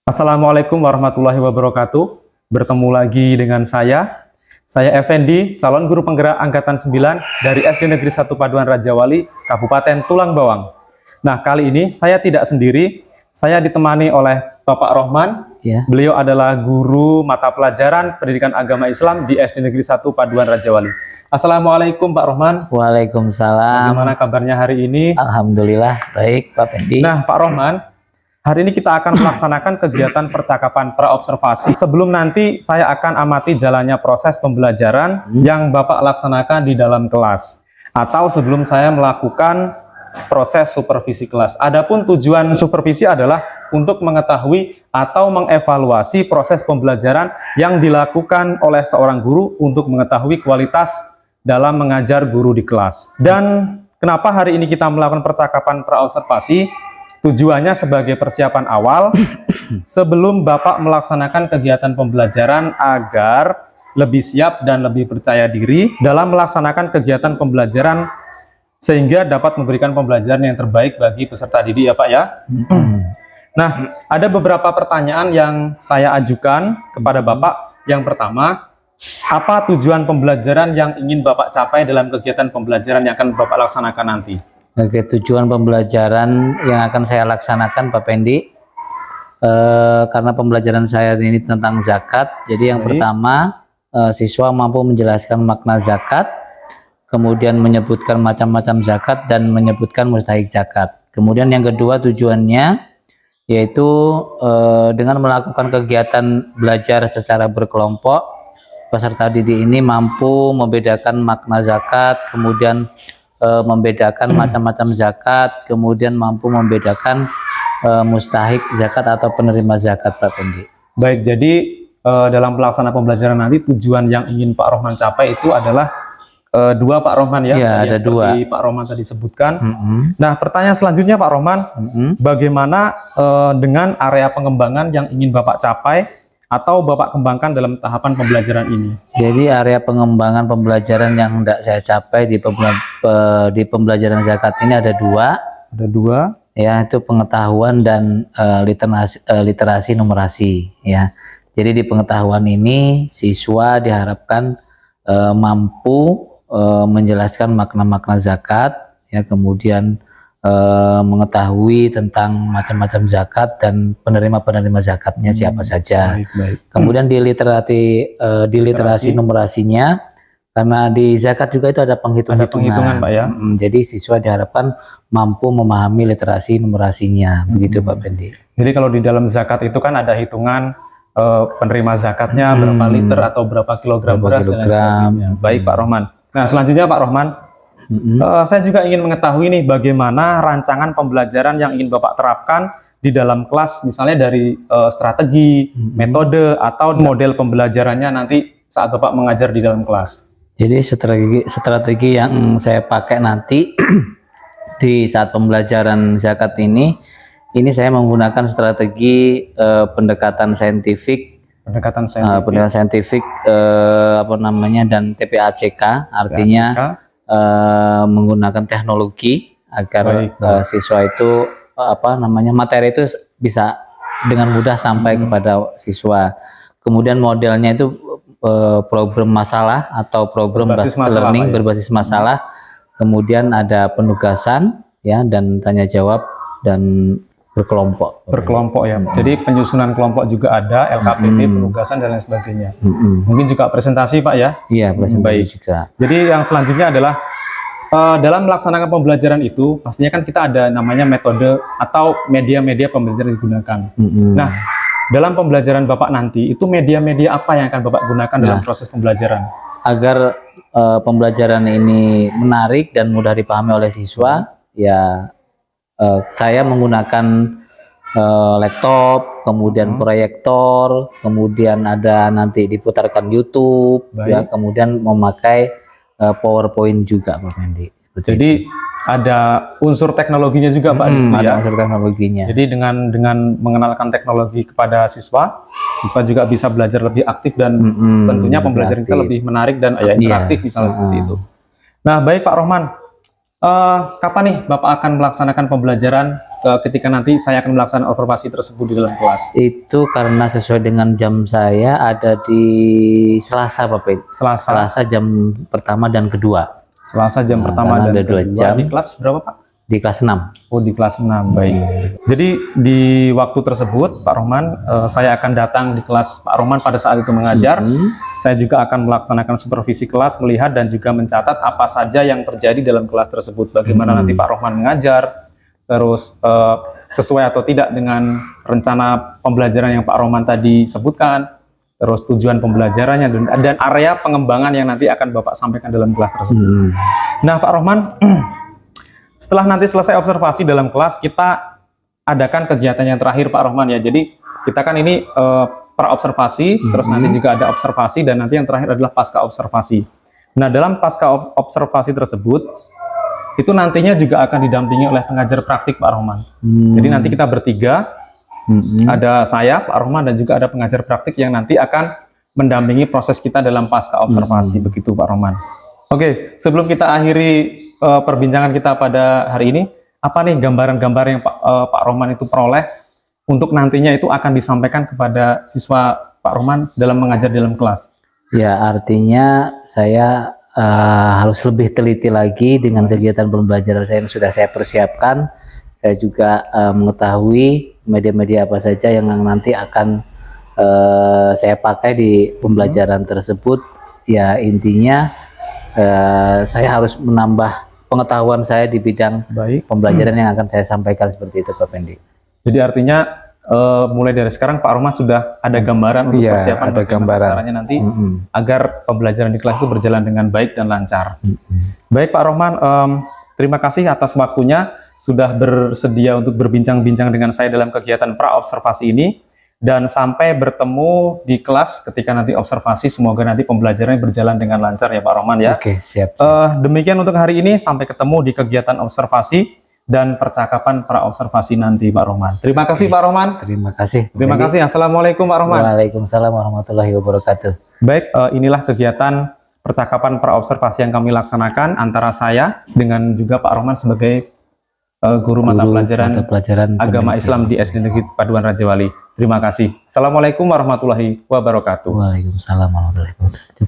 Assalamualaikum warahmatullahi wabarakatuh. Bertemu lagi dengan saya Effendi, calon guru penggerak angkatan 9 dari SD Negeri 1 Paduan Rajawali, Kabupaten Tulang Bawang. Nah, kali ini saya tidak sendiri, saya ditemani oleh Bapak Rohman. Ya. Beliau adalah guru mata pelajaran Pendidikan Agama Islam di SD Negeri 1 Paduan Rajawali. Assalamualaikum Pak Rohman. Waalaikumsalam. Bagaimana kabarnya hari ini? Alhamdulillah, baik Pak Fendi. Nah, Pak Rohman, hari ini kita akan melaksanakan kegiatan percakapan praobservasi. Sebelum nanti saya akan amati jalannya proses pembelajaran yang Bapak laksanakan di dalam kelas. Atau sebelum saya melakukan proses supervisi kelas. Adapun tujuan supervisi adalah untuk mengetahui atau mengevaluasi proses pembelajaran yang dilakukan oleh seorang guru untuk mengetahui kualitas dalam mengajar guru di kelas. Dan kenapa hari ini kita melakukan percakapan praobservasi? Tujuannya sebagai persiapan awal sebelum Bapak melaksanakan kegiatan pembelajaran agar lebih siap dan lebih percaya diri dalam melaksanakan kegiatan pembelajaran sehingga dapat memberikan pembelajaran yang terbaik bagi peserta didik ya Pak ya. Nah, ada beberapa pertanyaan yang saya ajukan kepada Bapak. Yang pertama, apa tujuan pembelajaran yang ingin Bapak capai dalam kegiatan pembelajaran yang akan Bapak laksanakan nanti? Oke, tujuan pembelajaran yang akan saya laksanakan Pak Pendi, karena pembelajaran saya ini tentang zakat, jadi yang pertama siswa mampu menjelaskan makna zakat, kemudian menyebutkan macam-macam zakat dan menyebutkan mustahik zakat. Kemudian yang kedua tujuannya yaitu dengan melakukan kegiatan belajar secara berkelompok, peserta didik ini mampu membedakan makna zakat, kemudian membedakan macam-macam zakat, kemudian mampu membedakan mustahik zakat atau penerima zakat Pak Pendi. Baik, jadi dalam pelaksanaan pembelajaran nanti tujuan yang ingin Pak Rohman capai itu adalah dua Pak Rohman ya? Ya, ada dua. Pak Rohman tadi sebutkan. Nah, pertanyaan selanjutnya Pak Rohman, bagaimana dengan area pengembangan yang ingin Bapak capai atau Bapak kembangkan dalam tahapan pembelajaran ini? Jadi area pengembangan pembelajaran yang hendak saya capai di pembelajaran zakat ini ada dua. Ada dua. Ya, itu pengetahuan dan literasi numerasi. Ya, jadi di pengetahuan ini siswa diharapkan mampu menjelaskan makna-makna zakat, ya, kemudian mengetahui tentang macam-macam zakat dan penerima-penerima zakatnya siapa saja. Baik. Kemudian di literasi numerasinya, karena di zakat juga itu ada penghitungan Pak ya. Jadi siswa diharapkan mampu memahami literasi numerasinya, begitu Pak Pendi. Jadi kalau di dalam zakat itu kan ada hitungan penerima zakatnya berapa liter atau berapa kilogram beras dan lain sebagainya. Baik Pak Rohman. Nah, selanjutnya Pak Rohman, saya juga ingin mengetahui nih bagaimana rancangan pembelajaran yang ingin Bapak terapkan di dalam kelas, misalnya dari strategi, metode, atau model pembelajarannya nanti saat Bapak mengajar di dalam kelas. Jadi strategi yang saya pakai nanti di saat pembelajaran zakat ini saya menggunakan strategi pendekatan saintifik. Pendekatan saintifik dan TPACK, artinya menggunakan teknologi agar siswa itu materi itu bisa dengan mudah sampai kepada siswa. Kemudian modelnya itu program masalah atau program based learning berbasis masalah. Kemudian ada penugasan ya dan tanya jawab dan berkelompok ya. Jadi penyusunan kelompok juga ada, LKPP, penugasan dan lain sebagainya. Mungkin juga presentasi Pak ya? Iya, presentasi juga. Jadi yang selanjutnya adalah dalam melaksanakan pembelajaran itu pastinya kan kita ada namanya metode atau media-media pembelajaran yang digunakan. Nah, dalam pembelajaran Bapak nanti itu media-media apa yang akan Bapak gunakan dalam proses pembelajaran? Agar pembelajaran ini menarik dan mudah dipahami oleh siswa, ya saya menggunakan laptop, kemudian proyektor, kemudian ada nanti diputarkan YouTube, ya, kemudian memakai PowerPoint juga Pak Fendi. Jadi ada unsur teknologinya juga Pak di sini ya. Unsur teknologinya. Jadi dengan mengenalkan teknologi kepada siswa juga bisa belajar lebih aktif dan tentunya pembelajaran kita lebih menarik dan interaktif misalnya seperti itu. Nah, baik Pak Rohman. Kapan nih Bapak akan melaksanakan pembelajaran ketika nanti saya akan melaksanakan observasi tersebut di dalam kelas? Itu karena sesuai dengan jam saya ada di Selasa Bapak. Selasa. Selasa jam pertama dan kedua. Selasa jam pertama karena dan ada 2 kedua. jam. Di kelas berapa Pak? Di kelas 6. Oh, di kelas 6. Baik. Jadi di waktu tersebut Pak Rohman, saya akan datang di kelas Pak Rohman pada saat itu mengajar. Saya juga akan melaksanakan supervisi kelas, melihat dan juga mencatat apa saja yang terjadi dalam kelas tersebut. Bagaimana nanti Pak Rohman mengajar, terus sesuai atau tidak dengan rencana pembelajaran yang Pak Rohman tadi sebutkan, terus tujuan pembelajarannya dan area pengembangan yang nanti akan Bapak sampaikan dalam kelas tersebut. Nah Pak Rohman, setelah nanti selesai observasi dalam kelas, kita adakan kegiatan yang terakhir Pak Rohman ya. Jadi kita kan ini pra-observasi, terus nanti juga ada observasi, dan nanti yang terakhir adalah pasca observasi. Nah dalam pasca observasi tersebut, itu nantinya juga akan didampingi oleh pengajar praktik Pak Rohman. Jadi nanti kita bertiga, ada saya, Pak Rohman, dan juga ada pengajar praktik yang nanti akan mendampingi proses kita dalam pasca observasi, begitu Pak Rohman. Oke, sebelum kita akhiri perbincangan kita pada hari ini, apa nih gambaran-gambar yang Pak Rohman itu peroleh untuk nantinya itu akan disampaikan kepada siswa Pak Rohman dalam mengajar dalam kelas? Ya, artinya saya harus lebih teliti lagi dengan kegiatan pembelajaran saya yang sudah saya persiapkan. Saya juga mengetahui media-media apa saja yang nanti akan saya pakai di pembelajaran tersebut. Ya, intinya saya harus menambah pengetahuan saya di bidang pembelajaran yang akan saya sampaikan, seperti itu Pak Pendi. Jadi artinya mulai dari sekarang Pak Rohman sudah ada gambaran untuk persiapan bagaimana caranya nanti agar pembelajaran di kelas itu berjalan dengan baik dan lancar. Baik Pak Rohman, terima kasih atas waktunya sudah bersedia untuk berbincang-bincang dengan saya dalam kegiatan pra-observasi ini, dan sampai bertemu di kelas ketika nanti observasi. Semoga nanti pembelajarannya berjalan dengan lancar ya Pak Rohman ya. Oke, siap. Demikian untuk hari ini, sampai ketemu di kegiatan observasi dan percakapan pra-observasi nanti Pak Rohman. Terima kasih Pak Rohman. Terima kasih. Terima kasih. Assalamualaikum Pak Rohman. Waalaikumsalam warahmatullahi wabarakatuh. Baik, inilah kegiatan percakapan pra-observasi yang kami laksanakan antara saya dengan juga Pak Rohman sebagai guru mata pelajaran agama Islam di SD Negeri Paduan Rajawali. Terima kasih. Assalamualaikum warahmatullahi wabarakatuh. Waalaikumsalam warahmatullahi wabarakatuh.